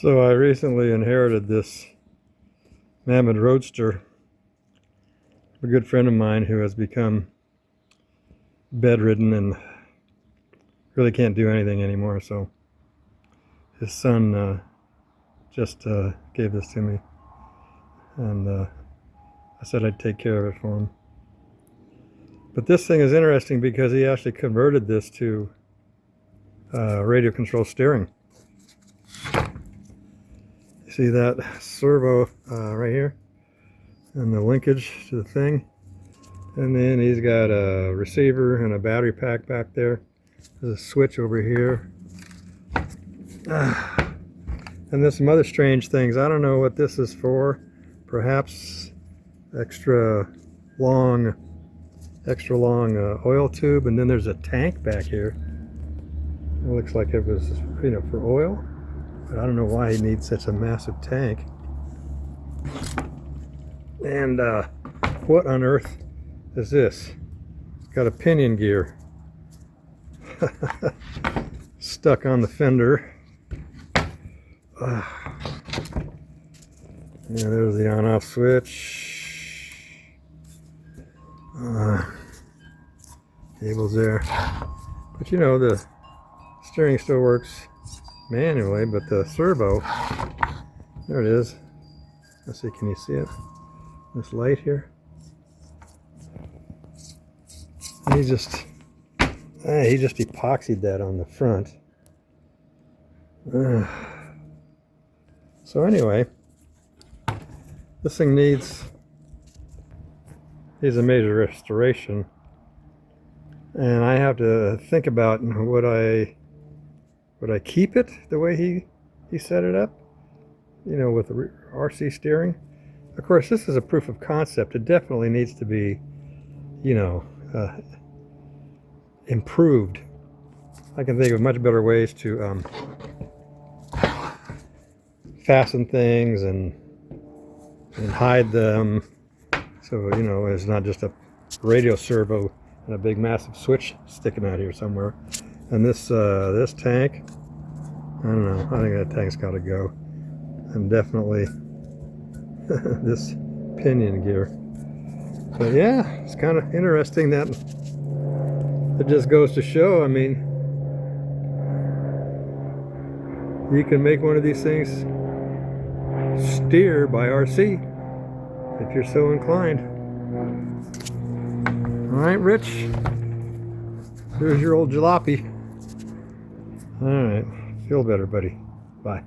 So I recently inherited this Mamod Roadster. A good friend of mine who has become bedridden and really can't do anything anymore. So his son just gave this to me, and I said I'd take care of it for him. But this thing is interesting because he actually converted this to radio control steering. You see that servo right here and the linkage to the thing, and then he's got a receiver and a battery pack back there. There's a switch over here, and there's some other strange things. I don't know what this is for. Perhaps extra long oil tube, and then there's a tank back here. It looks like it was, for oil. But I don't know why he needs such a massive tank. And what on earth is this? It's got a pinion gear stuck on the fender. Yeah, there's the on-off switch. Cable's there. But the steering still works manually, but the servo, there it is. Let's see, can you see it? This light here. And he just epoxied that on the front. So anyway, this thing needs a major restoration, and I have to think about would I keep it the way he set it up, with the RC steering. Of course, this is a proof of concept. It definitely needs to be, improved. I can think of much better ways to fasten things and hide them, so it's not just a radio servo and a big massive switch sticking out here somewhere. And this tank, I don't know, I think that tank's got to go. And definitely this pinion gear. But yeah, it's kind of interesting that it just goes to show, you can make one of these things steer by RC if you're so inclined. All right, Rich, here's your old jalopy. All right, feel better, buddy. Bye.